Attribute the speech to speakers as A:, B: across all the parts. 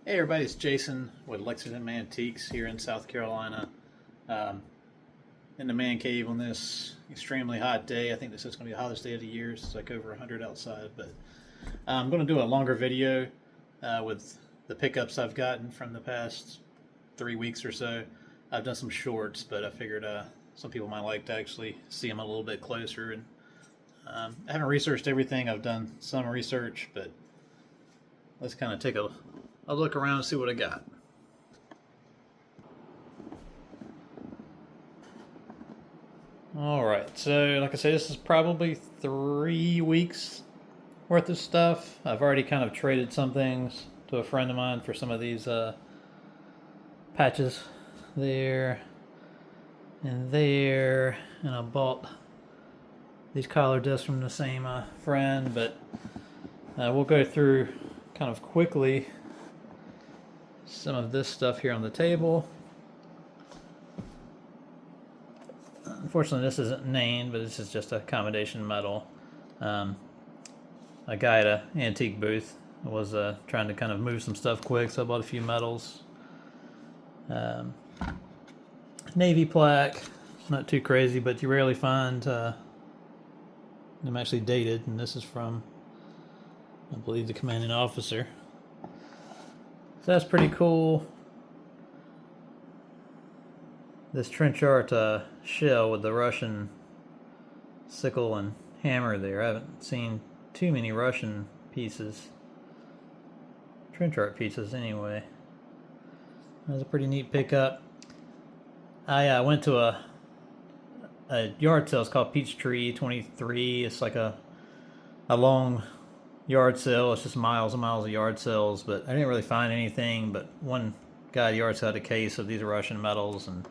A: Hey everybody, it's Jason with Lexington Antiques here in South Carolina. Um, in the man cave on this extremely hot day. I think this is going to be the hottest day of the year. It's like over 100 outside, but I'm going to do a longer video with the pickups I've gotten from the past 3 weeks or so. I've done some shorts, but I figured some people might like to actually see them a little bit closer. And I haven't researched everything. I've done some research, but let's kind of take a look around and see what I got. Alright, so like I said, this is probably 3 weeks worth of stuff. I've already kind of traded some things to a friend of mine for some of these patches there and there, and I bought these collar discs from the same friend, but we'll go through kind of quickly some of this stuff here on the table. Unfortunately, this isn't named, but this is just a commendation medal. A guy at an antique booth was trying to kind of move some stuff quick, so I bought a few medals. Navy plaque, not too crazy, but you rarely find them actually dated, and this is from, I believe, the commanding officer. So that's pretty cool. This trench art shell with the Russian sickle and hammer there. I haven't seen too many Russian pieces. Trench art pieces anyway. That's a pretty neat pickup. I went to a yard sale. It's called Peachtree 23. It's like a long yard sale. It's just miles and miles of yard sales, but I didn't really find anything. But one guy at the yard sale had a case of these Russian medals, and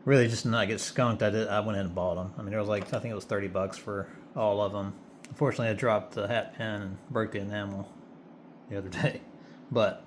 A: really just to not get skunked, I went ahead and bought them. I mean, there was like, I think it was $30 for all of them. Unfortunately, I dropped the hat pin and broke the enamel the other day. But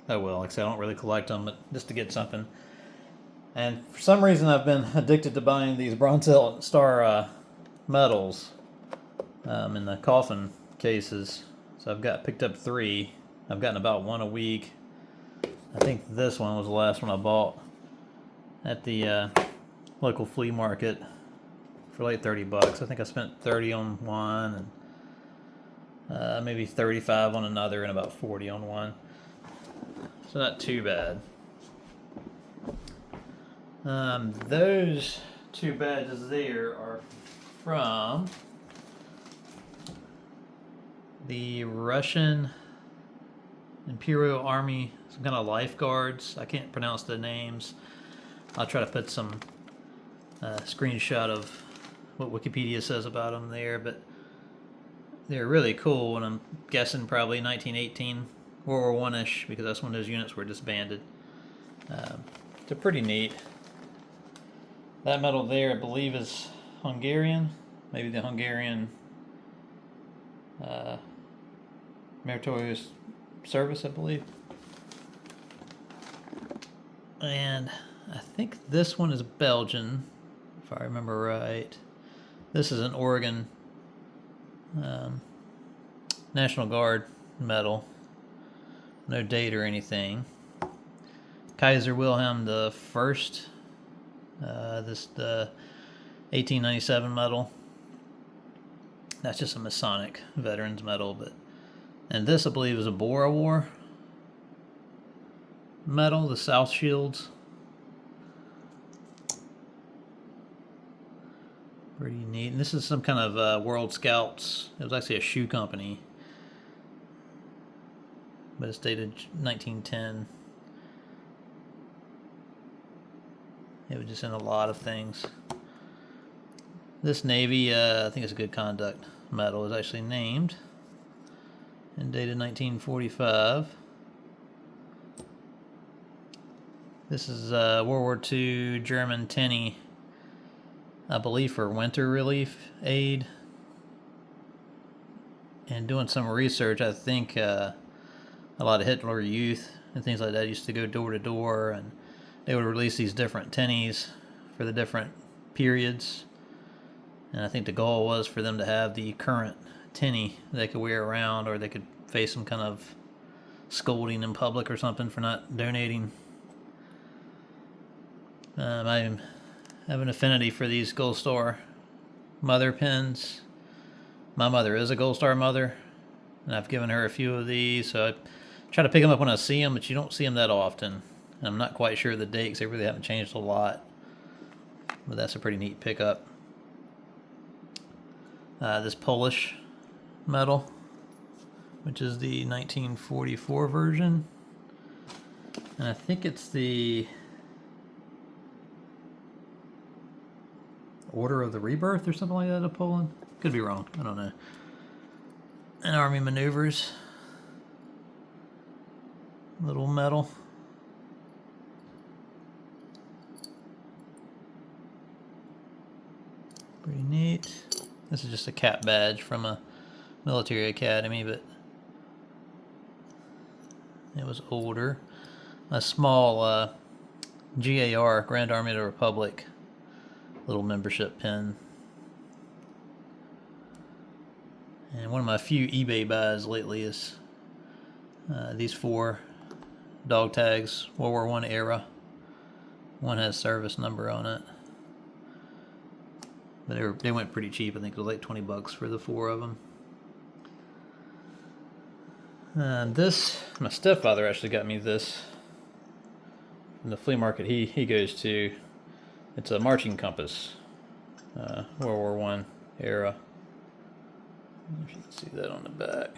A: oh well, like I said, I don't really collect them, but just to get something. And for some reason, I've been addicted to buying these Bronze Star medals in the coffin cases. So I've picked up 3. I've gotten about 1 a week. I think this one was the last one I bought at the local flea market for like $30. I think I spent 30 on one, and maybe 35 on another, and about 40 on one. So not too bad. Those 2 badges there are from the Russian Imperial Army, some kind of lifeguards. I can't pronounce the names. I'll try to put some screenshot of what Wikipedia says about them there, but they're really cool, and I'm guessing probably 1918, World War I-ish, because that's when those units were disbanded. They're pretty neat. That medal there, I believe, is Hungarian, maybe the Hungarian Meritorious Service, I believe. And I think this one is Belgian, if I remember right. This is an Oregon National Guard medal. No date or anything. Kaiser Wilhelm the First. This the 1897 medal. That's just a Masonic Veterans Medal, and this I believe is a Boer War medal, the South Shields. Pretty neat. And this is some kind of World Scouts. It was actually a shoe company, but it's dated 1910. It was just in a lot of things. This Navy, I think it's a Good Conduct medal, is actually named and dated 1945. This is World War II German Tenny, I believe, for winter relief aid. And doing some research, I think a lot of Hitler Youth and things like that used to go door to door, and they would release these different tennies for the different periods. And I think the goal was for them to have the current tenny they could wear around, or they could face some kind of scolding in public or something for not donating. I have an affinity for these Gold Star mother pins. My mother is a Gold Star mother, and I've given her a few of these, so I try to pick them up when I see them, but you don't see them that often. And I'm not quite sure of the date because they really haven't changed a lot. But that's a pretty neat pickup. This Polish medal, which is the 1944 version. And I think it's the Order of the Rebirth or something like that of Poland. Could be wrong, I don't know. And Army Maneuvers. Little medal. Pretty neat. This is just a cap badge from a military academy, but it was older. A small GAR, Grand Army of the Republic, little membership pin. And one of my few eBay buys lately is these 4 dog tags, World War I era. One has service number on it. But they went pretty cheap. I think it was like $20 for the 4 of them. This, my stepfather actually got me this from the flea market he goes to. It's a marching compass, World War I era. I don't know if you can see that on the back.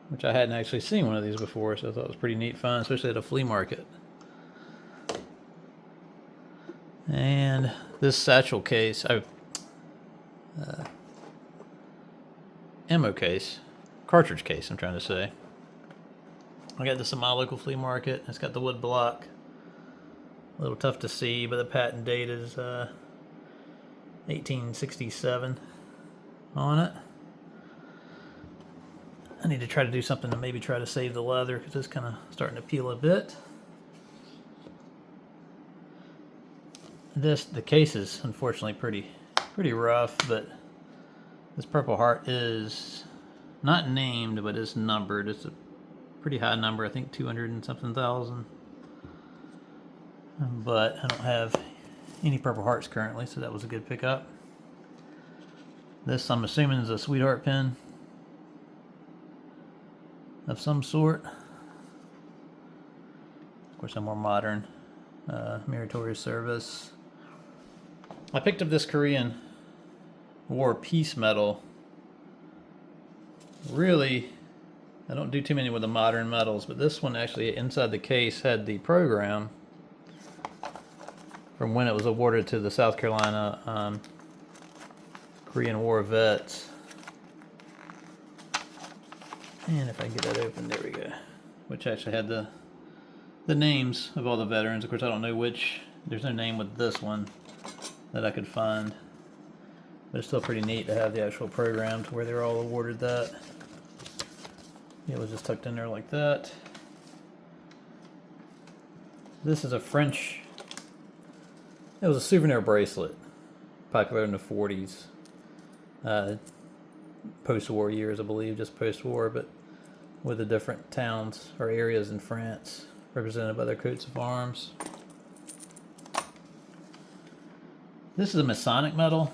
A: Which I hadn't actually seen one of these before, so I thought it was pretty neat find, especially at a flea market. And this satchel case, ammo case, cartridge case, I'm trying to say. I got this at my local flea market. It's got the wood block. A little tough to see, but the patent date is 1867 on it. I need to try to do something to maybe try to save the leather because it's kind of starting to peel a bit. The case is unfortunately pretty rough, but this Purple Heart is not named, but it's numbered. It's a pretty high number, I think 200 and something thousand. But I don't have any Purple Hearts currently, so that was a good pickup. This, I'm assuming, is a sweetheart pin of some sort. Of course, a more modern meritorious service. I picked up this Korean War Peace Medal. Really, I don't do too many with the modern medals, but this one actually inside the case had the program from when it was awarded to the South Carolina Korean War vets. And if I get that open, there we go. Which actually had the names of all the veterans. Of course, I don't know which. There's no name with this one that I could find. But it's still pretty neat to have the actual program to where they're all awarded that. It was just tucked in there like that. This is a French, it was a souvenir bracelet, popular in the 40s. Post-war years, I believe, just post-war, but with the different towns or areas in France represented by their coats of arms. This is a Masonic Medal,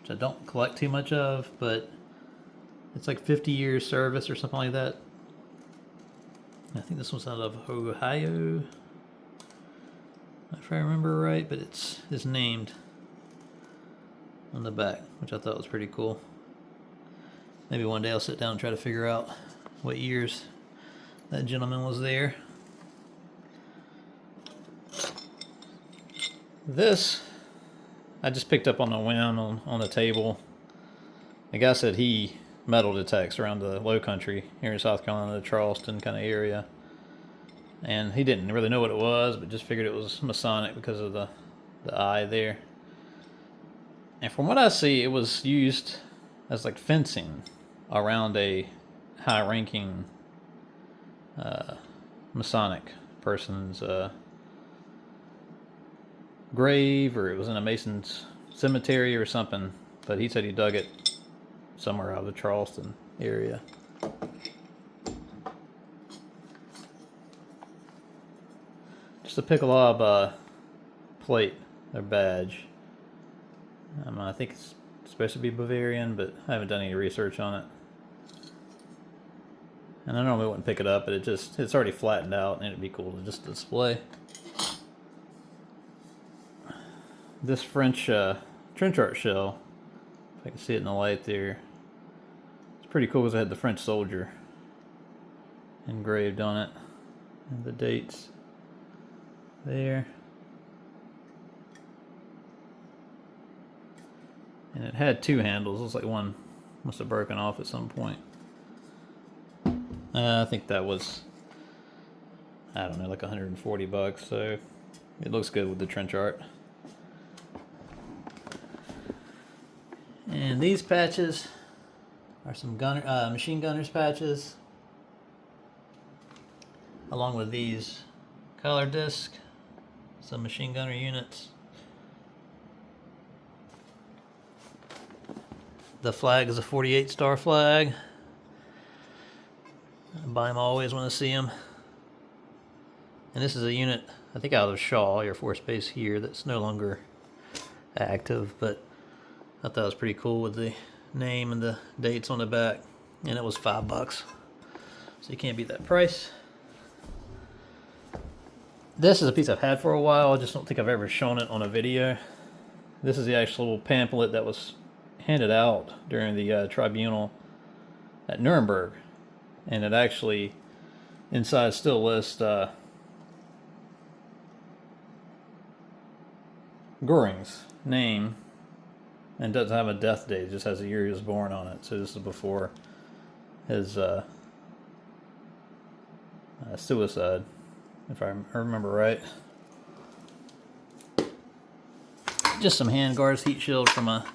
A: which I don't collect too much of, but it's like 50 years service or something like that. I think this one's out of Ohio, if I remember right, but it's named on the back, which I thought was pretty cool. Maybe one day I'll sit down and try to figure out what years that gentleman was there. This I just picked up on a whim on the table. The guy said he metal detects around the low country here in South Carolina, the Charleston kind of area. And he didn't really know what it was, but just figured it was Masonic because of the eye there. And from what I see, it was used as like fencing around a high-ranking Masonic person's grave, or it was in a Mason's cemetery or something. But he said he dug it somewhere out of the Charleston area. Just a Piccolo plate or badge. I think it's supposed to be Bavarian, but I haven't done any research on it. And I normally wouldn't pick it up, but it's already flattened out, and it'd be cool to just display. This French trench art shell, if I can see it in the light there, it's pretty cool because I had the French soldier engraved on it, and the dates there. And it had two handles. Looks like one must have broken off at some point. I think that was, I don't know, like 140 bucks. So it looks good with the trench art. And these patches are some machine gunners patches, along with these collar disc, some machine gunner units. The flag is a 48 star flag. I buy them always when I see them. And this is a unit, I think out of Shaw Air Force Base here, that's no longer active, but I thought it was pretty cool with the name and the dates on the back. And it was $5. So you can't beat that price. This is a piece I've had for a while. I just don't think I've ever shown it on a video. This is the actual pamphlet that was handed out during the tribunal at Nuremberg, and it actually inside still lists Göring's name, and doesn't have a death date, it just has the year he was born on it. So this is before his suicide, if I remember right. Just some hand guards, heat shield from a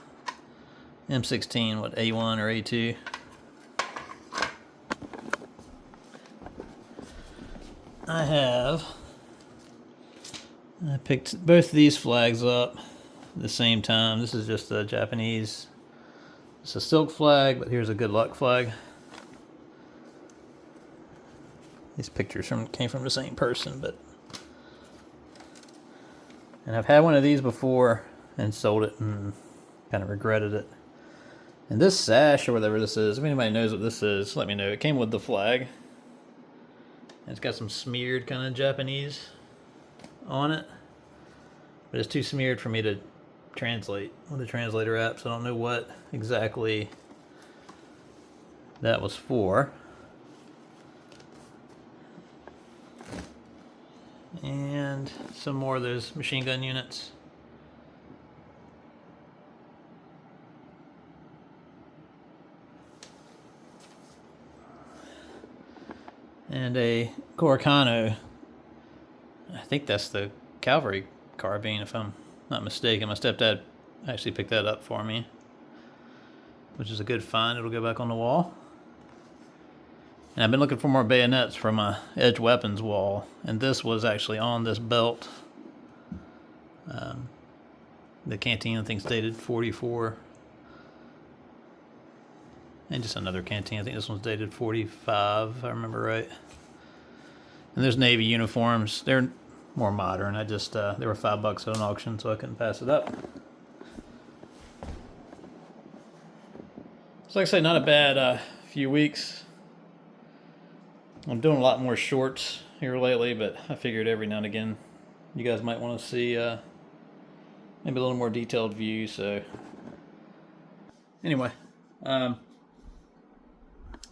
A: M16, what, A1 or A2. I picked both these flags up at the same time. This is just a Japanese, it's a silk flag, but here's a good luck flag. These pictures came from the same person, and I've had one of these before and sold it and kind of regretted it. And this sash, or whatever this is, if anybody knows what this is, let me know. It came with the flag. And it's got some smeared kind of Japanese on it. But it's too smeared for me to translate with the translator app, so I don't know what exactly that was for. And some more of those machine gun units. And a Coricano, I think that's the cavalry carbine if I'm not mistaken. My stepdad actually picked that up for me, which is a good find. It'll go back on the wall. And I've been looking for more bayonets from my edge weapons wall, and this was actually on this belt. The canteen, I think, is dated 44. And just another canteen. I think this one's dated 45, if I remember right. And there's Navy uniforms. They're more modern. They were $5 at an auction, so I couldn't pass it up. So like I say, not a bad few weeks. I'm doing a lot more shorts here lately, but I figured every now and again you guys might want to see maybe a little more detailed view. So anyway,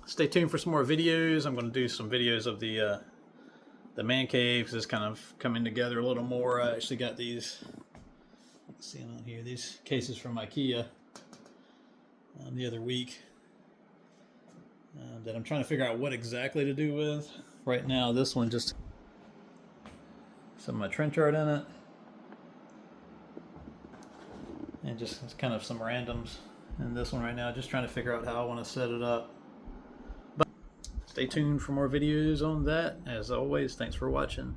A: stay tuned for some more videos. I'm going to do some videos of the man cave, because it's kind of coming together a little more. I actually got these, you can see them on here, these cases from IKEA the other week that I'm trying to figure out what exactly to do with. Right now, this one just some of my trench art in it, and just kind of some randoms. And this one right now, just trying to figure out how I want to set it up. But stay tuned for more videos on that. As always, thanks for watching.